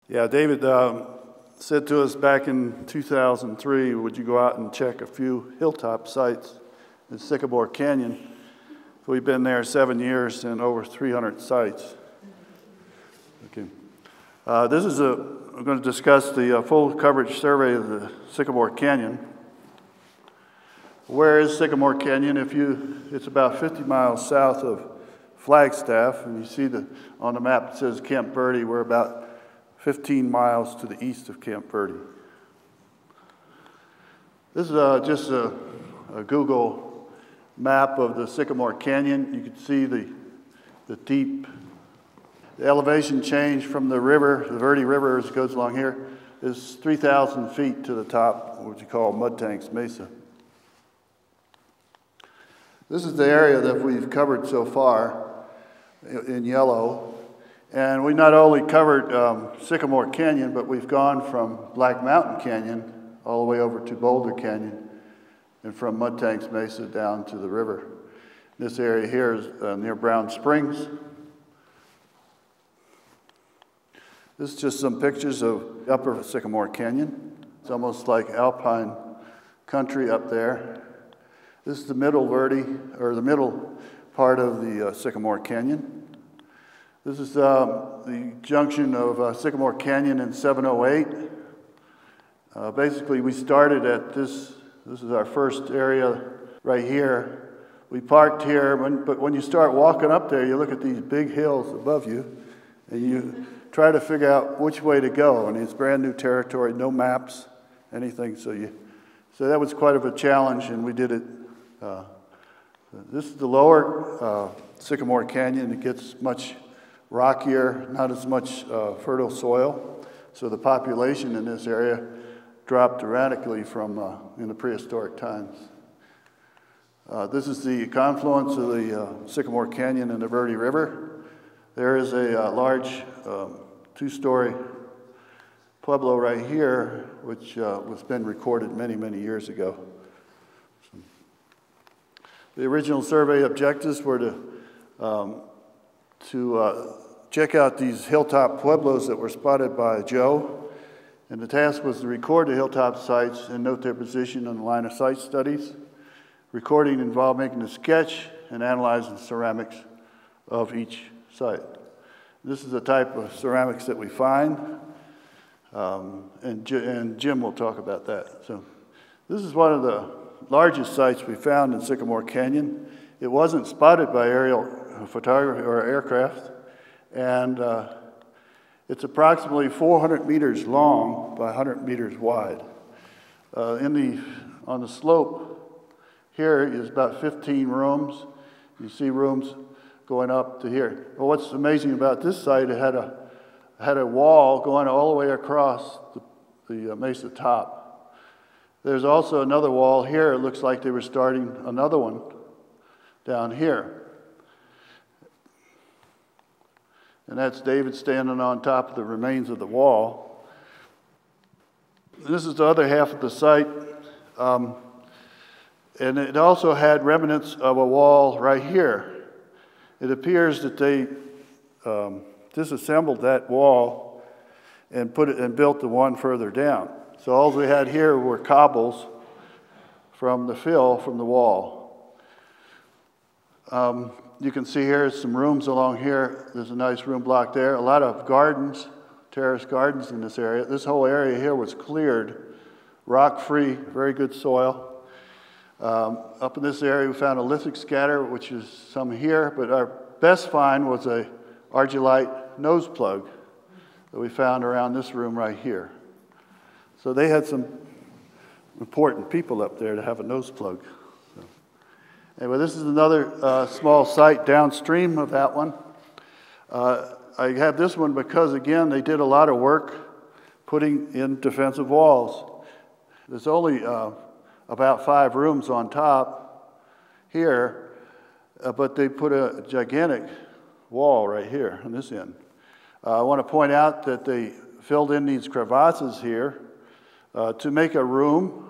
Yeah, David said to us back in 2003, would you go out and check a few hilltop sites in Sycamore Canyon? We've been there 7 years and over 300 sites. Okay. We're going to discuss the full coverage survey of the Sycamore Canyon. Where is Sycamore Canyon? It's about 50 miles south of Flagstaff, and you see on the map it says Camp Verde. We're about 15 miles to the east of Camp Verde. This is just a Google map of the Sycamore Canyon. You can see the elevation change from the river, the Verde River as it goes along here, is 3,000 feet to the top, what you call Mud Tanks Mesa. This is the area that we've covered so far in yellow. And we not only covered Sycamore Canyon, but we've gone from Black Mountain Canyon all the way over to Boulder Canyon, and from Mud Tanks Mesa down to the river. This area here is near Brown Springs. This is just some pictures of upper Sycamore Canyon. It's almost like alpine country up there. This is the middle Verde, or the middle part of the Sycamore Canyon. This is the junction of Sycamore Canyon and 708. Basically, we started at this is our first area right here. We parked here, but when you start walking up there, you look at these big hills above you, and you try to figure out which way to go. And it's brand new territory, no maps, anything. So that was quite of a challenge, and we did it. This is the lower Sycamore Canyon. It gets much rockier, not as much fertile soil. So the population in this area dropped dramatically from in the prehistoric times. This is the confluence of the Sycamore Canyon and the Verde River. There is a large two-story pueblo right here, which was been recorded many, many years ago. The original survey objectives were to check out these hilltop pueblos that were spotted by Joe, and the task was to record the hilltop sites and note their position on the line of sight studies. Recording involved making a sketch and analyzing ceramics of each site. This is the type of ceramics that we find, and Jim will talk about that. So this is one of the largest sites we found in Sycamore Canyon. It wasn't spotted by aerial photography or aircraft, and it's approximately 400 meters long by 100 meters wide. On the slope here is about 15 rooms. You see rooms going up to here. Well, what's amazing about this site, it had a wall going all the way across the mesa top. There's also another wall here. It looks like they were starting another one down here. And that's David standing on top of the remains of the wall. This is the other half of the site. And it also had remnants of a wall right here. It appears that they disassembled that wall and built the one further down. So all we had here were cobbles from the fill from the wall. You can see here some rooms along here. There's a nice room block there. A lot of gardens, terraced gardens in this area. This whole area here was cleared, rock-free, very good soil. Up in this area we found a lithic scatter, which is some here, but our best find was a argillite nose plug that we found around this room right here. So they had some important people up there to have a nose plug. So, anyway, this is another small site downstream of that one. I have this one because, again, they did a lot of work putting in defensive walls. There's only about 5 rooms on top here, but they put a gigantic wall right here on this end. I want to point out that they filled in these crevasses here to make a room,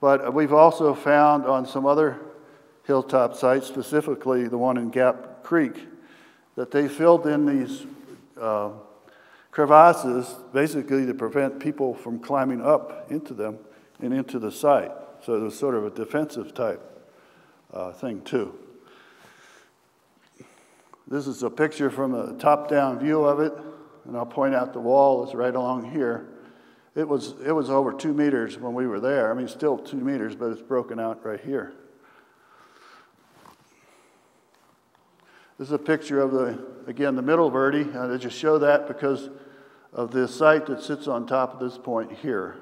but we've also found on some other hilltop sites, specifically the one in Gap Creek, that they filled in these crevasses basically to prevent people from climbing up into them and into the site. So it was sort of a defensive type thing too. This is a picture from a top-down view of it, and I'll point out the wall is right along here. It was over 2 meters when we were there. I mean, still 2 meters, but it's broken out right here. This is a picture of the middle Verde. I just show that because of the site that sits on top of this point here.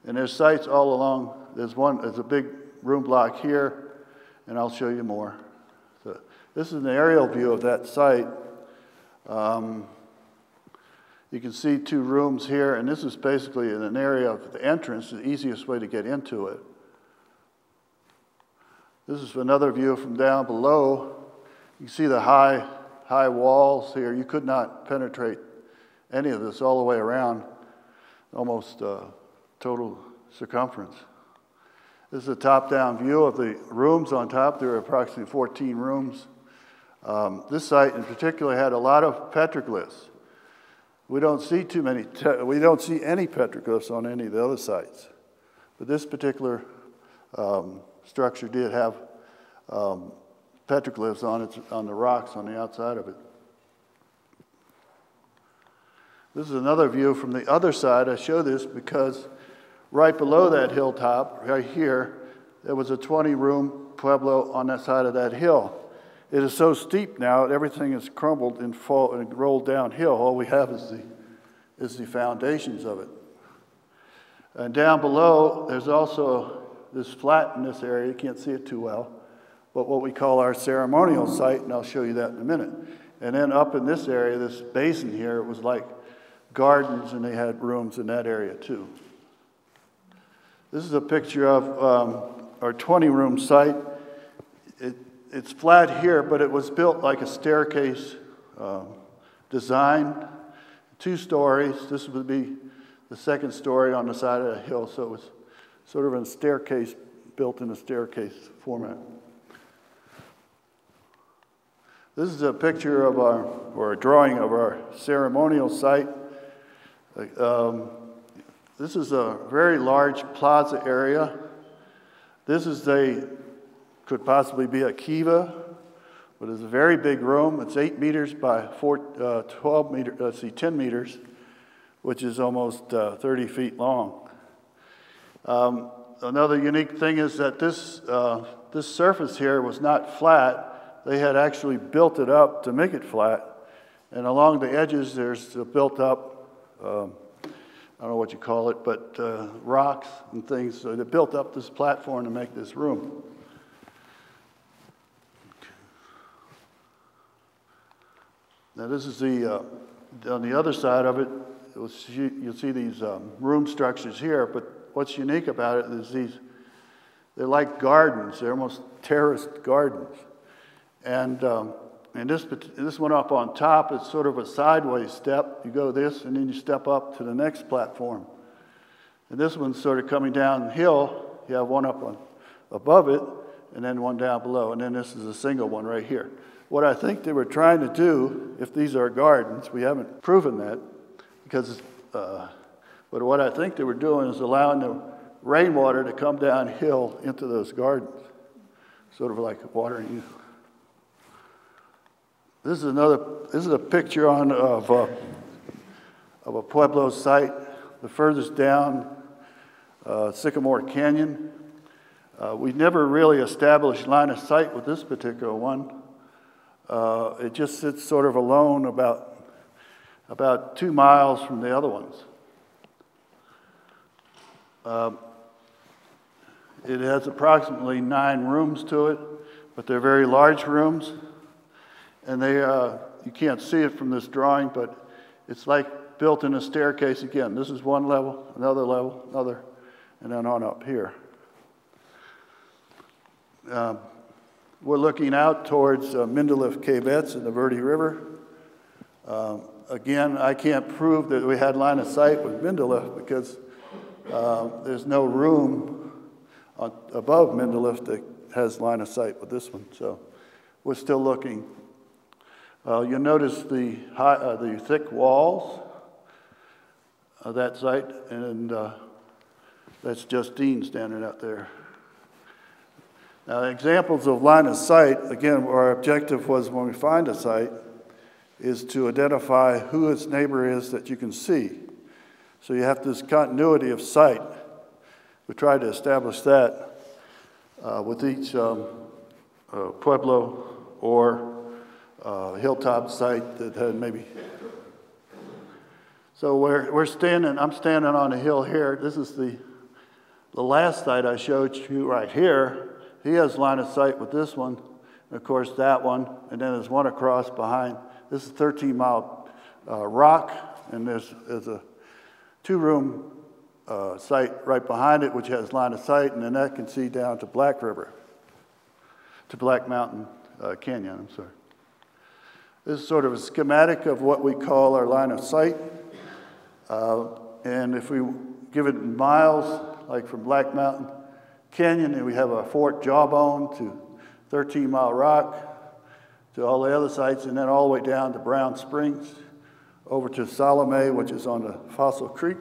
And there's sites all along. There's a big room block here, and I'll show you more. So this is an aerial view of that site. You can see 2 rooms here, and this is basically in an area of the entrance, the easiest way to get into it. This is another view from down below. You see the high walls here. You could not penetrate any of this all the way around, almost total circumference. This is a top-down view of the rooms on top. There are approximately 14 rooms. This site in particular had a lot of petroglyphs. We don't see any petroglyphs on any of the other sites, but this particular structure did have petroglyphs on the rocks on the outside of it. This is another view from the other side. I show this because right below that hilltop, right here, there was a 20-room pueblo on that side of that hill. It is so steep now, everything is crumbled and rolled downhill. All we have is the foundations of it. And down below, there's also this flat in this area. You can't see it too well, but what we call our ceremonial site, and I'll show you that in a minute. And then up in this area, this basin here, it was like gardens, and they had rooms in that area too. This is a picture of our 20-room site. It's flat here, but it was built like a staircase design, 2 stories. This would be the second story on the side of the hill, so it was sort of a staircase, built in a staircase format. This is a picture of or a drawing of our ceremonial site. This is a very large plaza area. This is could possibly be a kiva, but it's a very big room. It's 8 meters by 12 meters, 10 meters, which is almost 30 feet long. Another unique thing is that this surface here was not flat. They had actually built it up to make it flat. And along the edges, there's built up, I don't know what you call it, but rocks and things. So they built up this platform to make this room. Now this is on the other side of it, you'll see these room structures here, but what's unique about it is they're like gardens. They're almost terraced gardens. And this one up on top is sort of a sideways step. You go this, and then you step up to the next platform. And this one's sort of coming downhill. You have one up above it, and then one down below. And then this is a single one right here. What I think they were trying to do, if these are gardens, we haven't proven that, but what I think they were doing is allowing the rainwater to come downhill into those gardens, sort of like watering you. This is a picture of a Pueblo site, the furthest down Sycamore Canyon. We never really established line of sight with this particular one. It just sits sort of alone about 2 miles from the other ones. It has approximately 9 rooms to it, but they're very large rooms. And you can't see it from this drawing, but it's like built in a staircase again. This is one level, another, and then on up here. We're looking out towards Mindeliff Cavettes in the Verde River. Again, I can't prove that we had line of sight with Mindeliff because there's no room above Mindeliff that has line of sight with this one. So we're still looking. You'll notice the thick walls. that site, and that's Justine standing out there. Now, examples of line of sight, again, our objective was when we find a site, is to identify who its neighbor is that you can see. So you have this continuity of sight. We tried to establish that with each pueblo or hilltop site that had maybe. So we're standing, I'm standing on a hill here. This is the last site I showed you right here. He has line of sight with this one, and of course that one, and then there's one across behind. This is 13-mile rock, and there's a two-room site right behind it, which has line of sight, and then that can see down to Black River, to Black Mountain Canyon, I'm sorry. This is sort of a schematic of what we call our line of sight. And if we give it in miles, like from Black Mountain Canyon, and we have a Fort Jawbone to 13-mile rock, to all the other sites, and then all the way down to Brown Springs, over to Salome, which is on the Fossil Creek.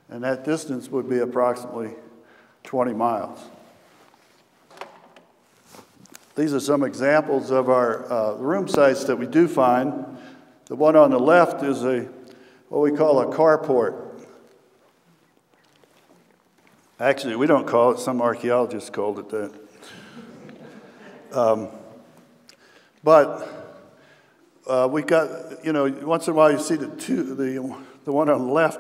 And that distance would be approximately 20 miles. These are some examples of our room sites that we do find. The one on the left is what we call a carport. Actually, we don't call it, some archaeologists called it that. But we got, once in a while you see the one on the left,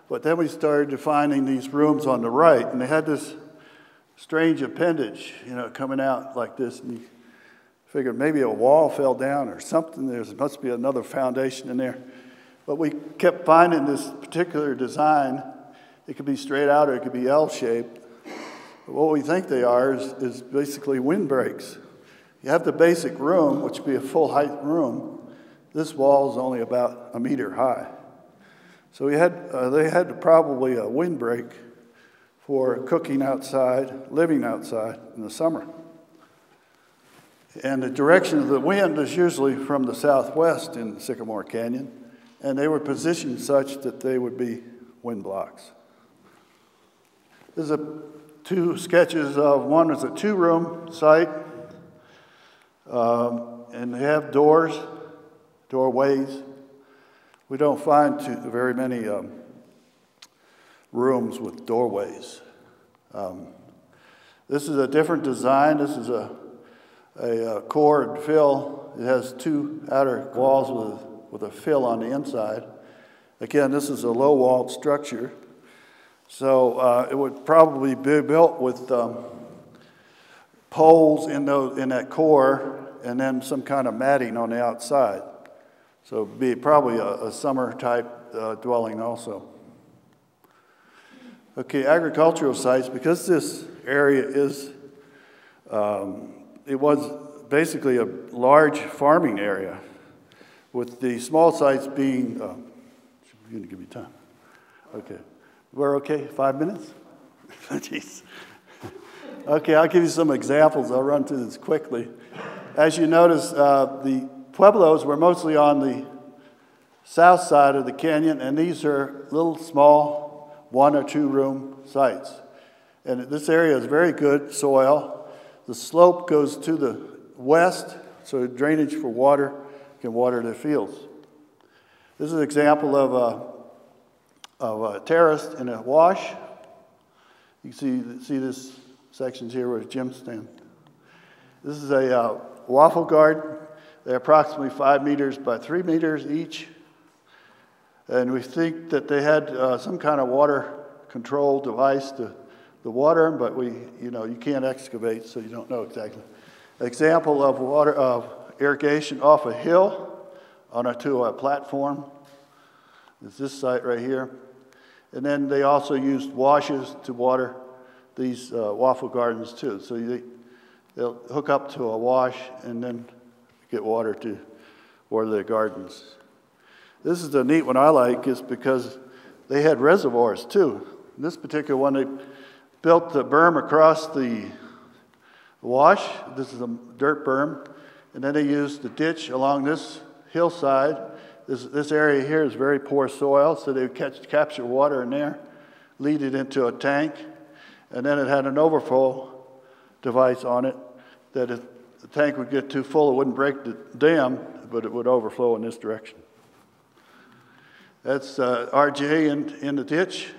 but then we started finding these rooms on the right, and they had this strange appendage, coming out like this, and you figured maybe a wall fell down or something. There must be another foundation in there. But we kept finding this particular design. It could be straight out or it could be L-shaped. But what we think they are is basically windbreaks. You have the basic room, which would be a full-height room. This wall is only about a meter high. So they had probably a windbreak for cooking outside, living outside in the summer. And the direction of the wind is usually from the southwest in Sycamore Canyon, and they were positioned such that they would be wind blocks. There's two sketches of one is a two-room site, and they have doorways. We don't find very many rooms with doorways. This is a different design. This is a core and fill. It has two outer walls with a fill on the inside. Again, this is a low-walled structure. So it would probably be built with poles in that core and then some kind of matting on the outside. So it'd be probably a summer-type dwelling also. Okay, agricultural sites, because this area it was basically a large farming area, with the small sites being, you're going to give me time. Okay. We're okay? 5 minutes? Jeez. Okay, I'll give you some examples. I'll run through this quickly. As you notice, the pueblos were mostly on the south side of the canyon, and these are little small 1 or 2 room sites. And this area is very good soil. The slope goes to the west, so drainage for water can water the fields. This is an example of a terrace in a wash. You can see this sections here where Jim's standing. This is a waffle garden. They're approximately 5 meters by 3 meters each. And we think that they had some kind of water control device to water them, but you can't excavate, so you don't know exactly. Example of irrigation off a hill onto a platform is this site right here. And then they also used washes to water these waffle gardens too. So they'll hook up to a wash and then get water to water their gardens. This is the neat one I like, is because they had reservoirs too. In this particular one, they built the berm across the wash. This is a dirt berm. And then they used the ditch along this hillside, This area here is very poor soil, so they would capture water in there, lead it into a tank, and then it had an overflow device on it that if the tank would get too full, it wouldn't break the dam, but it would overflow in this direction. That's RJ in the ditch,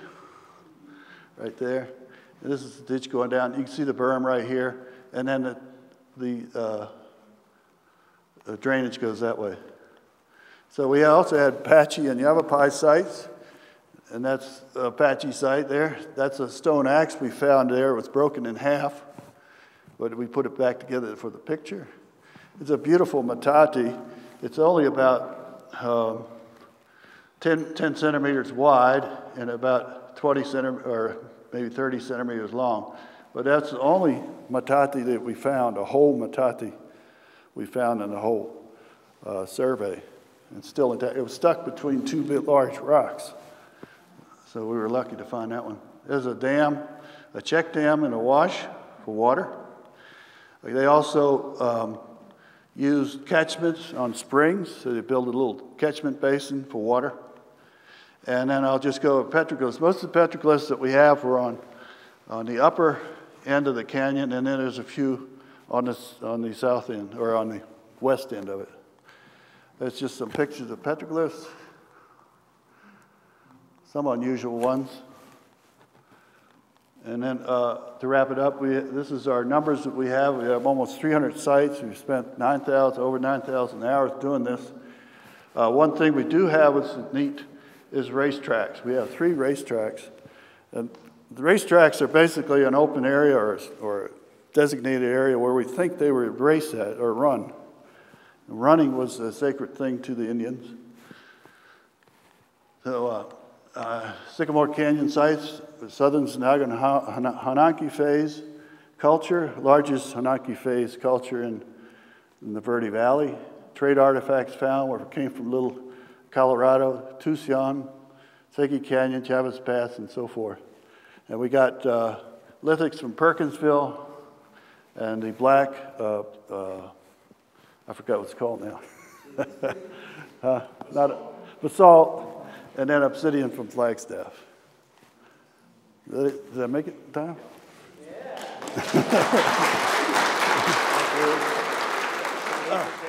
right there. And this is the ditch going down. You can see the berm right here, and then the drainage goes that way. So we also had Apache and Yavapai sites, and that's the Apache site there. That's a stone axe we found there. It was broken in half, but we put it back together for the picture. It's a beautiful metate. It's only about 10 centimeters wide and about 20 centimeters, or maybe 30 centimeters long. But that's the only metate that we found, a whole metate we found in the whole survey. And still intact. It was stuck between two large rocks. So we were lucky to find that one. There's a dam, a check dam and a wash for water. They also used catchments on springs, so they built a little catchment basin for water. And then I'll just go with petroglyphs. Most of the petroglyphs that we have were on the upper end of the canyon, and then there's a few on the south end, or on the west end of it. That's just some pictures of petroglyphs, some unusual ones. And then to wrap it up, this is our numbers that we have. We have almost 300 sites. We've spent over 9,000 hours doing this. One thing we do have is neat is racetracks. We have 3 racetracks. And the racetracks are basically an open area or a designated area where we think they were race at or run. Running was a sacred thing to the Indians. So Sycamore Canyon sites, the southern Hananki phase culture, largest Hananki phase culture in the Verde Valley. Trade artifacts found where it came from Little Colorado, Tucson, Seki Canyon, Chavez Pass, and so forth. And we got lithics from Perkinsville and the black, I forgot what it's called now. Basalt, and then obsidian from Flagstaff. Did I make it in time? Yeah.